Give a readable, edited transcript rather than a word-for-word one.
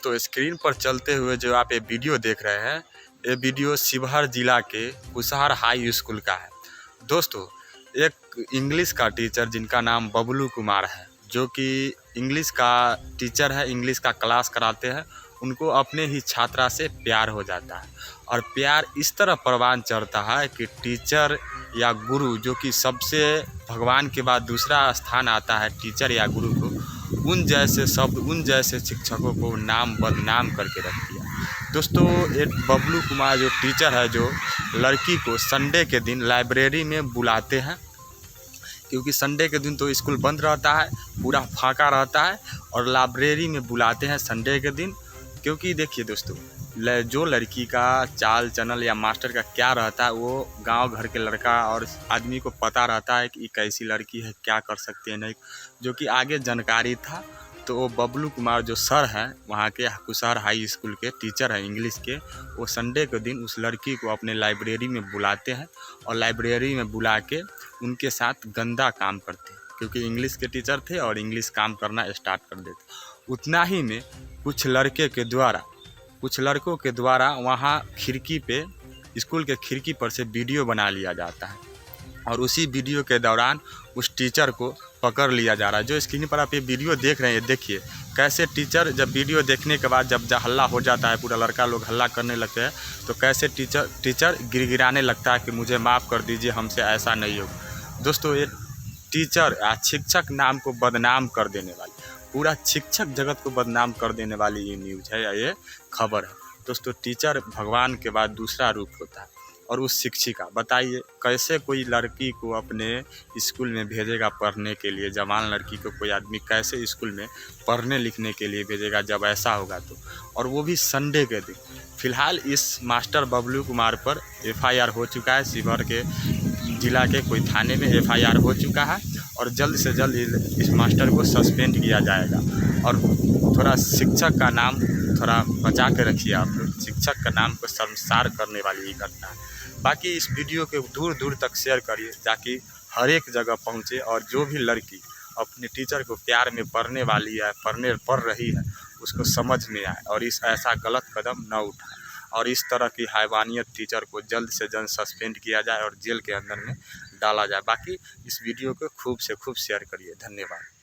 दोस्तों स्क्रीन पर चलते हुए जो आप ये वीडियो देख रहे हैं, ये वीडियो शिवहर जिला के कुसहर हाई स्कूल का है। दोस्तों एक इंग्लिश का टीचर जिनका नाम बबलू कुमार है, जो कि इंग्लिश का टीचर है, इंग्लिश का क्लास कराते हैं, उनको अपने ही छात्रा से प्यार हो जाता है। और प्यार इस तरह परवान चढ़ता है कि टीचर या गुरु, जो कि सबसे भगवान के बाद दूसरा स्थान आता है टीचर या गुरु को, उन जैसे शब्द, उन जैसे शिक्षकों को नाम बदनाम करके रख दिया। दोस्तों एक बबलू कुमार जो टीचर है, जो लड़की को संडे के दिन लाइब्रेरी में बुलाते हैं, क्योंकि संडे के दिन तो स्कूल बंद रहता है, पूरा फाँका रहता है, और लाइब्रेरी में बुलाते हैं संडे के दिन। क्योंकि देखिए दोस्तों, जो लड़की का चाल चलल या मास्टर का क्या रहता है, वो गांव घर के लड़का और आदमी को पता रहता है कि कैसी लड़की है, क्या कर सकते हैं नहीं, जो कि आगे जानकारी था। तो वो बबलू कुमार जो सर हैं, वहाँ के कुसहर हाई स्कूल के टीचर हैं इंग्लिश के, वो संडे के दिन उस लड़की को अपने लाइब्रेरी में बुलाते हैं और लाइब्रेरी में बुला के उनके साथ गंदा काम करते हैं, क्योंकि इंग्लिश के टीचर थे और इंग्लिश काम करना स्टार्ट कर देते। उतना ही में कुछ लड़कों के द्वारा वहाँ खिड़की पे, स्कूल के खिड़की पर से वीडियो बना लिया जाता है, और उसी वीडियो के दौरान उस टीचर को पकड़ लिया जा रहा है। जो स्क्रीन पर आप ये वीडियो देख रहे हैं, देखिए कैसे टीचर जब वीडियो देखने के बाद जब हल्ला हो जाता है, पूरा लड़का लोग हल्ला करने लगते हैं, तो कैसे टीचर गिड़गिड़ाने लगता है कि मुझे माफ़ कर दीजिए, हमसे ऐसा नहीं होगा। दोस्तों ये टीचर शिक्षक नाम को बदनाम कर देने वाली, पूरा शिक्षक जगत को बदनाम कर देने वाली ये न्यूज़ है या ये खबर है। दोस्तों टीचर भगवान के बाद दूसरा रूप होता है, और उस शिक्षिका, बताइए कैसे कोई लड़की को अपने स्कूल में भेजेगा पढ़ने के लिए, जवान लड़की को कोई आदमी कैसे स्कूल में पढ़ने लिखने के लिए भेजेगा जब ऐसा होगा तो, और वो भी संडे के दिन। फिलहाल इस मास्टर बबलू कुमार पर FIR हो चुका है, शिवहर के जिला के कोई थाने में FIR हो चुका है, और जल्द से जल्द इस मास्टर को सस्पेंड किया जाएगा। और थोड़ा शिक्षक का नाम थोड़ा बचा के रखिए आप लोग, शिक्षक का नाम को शर्मसार करने वाली ये घटना है। बाकी इस वीडियो के दूर दूर तक शेयर करिए, ताकि हर एक जगह पहुँचे, और जो भी लड़की अपने टीचर को प्यार में पढ़ने वाली है, पढ़ रही है, उसको समझ में आए और ऐसा गलत कदम न उठाए, और इस तरह की हैवानियत टीचर को जल्द से जल्द सस्पेंड किया जाए और जेल के अंदर में डाला जाए। बाकी इस वीडियो को खूब से खूब शेयर करिए। धन्यवाद।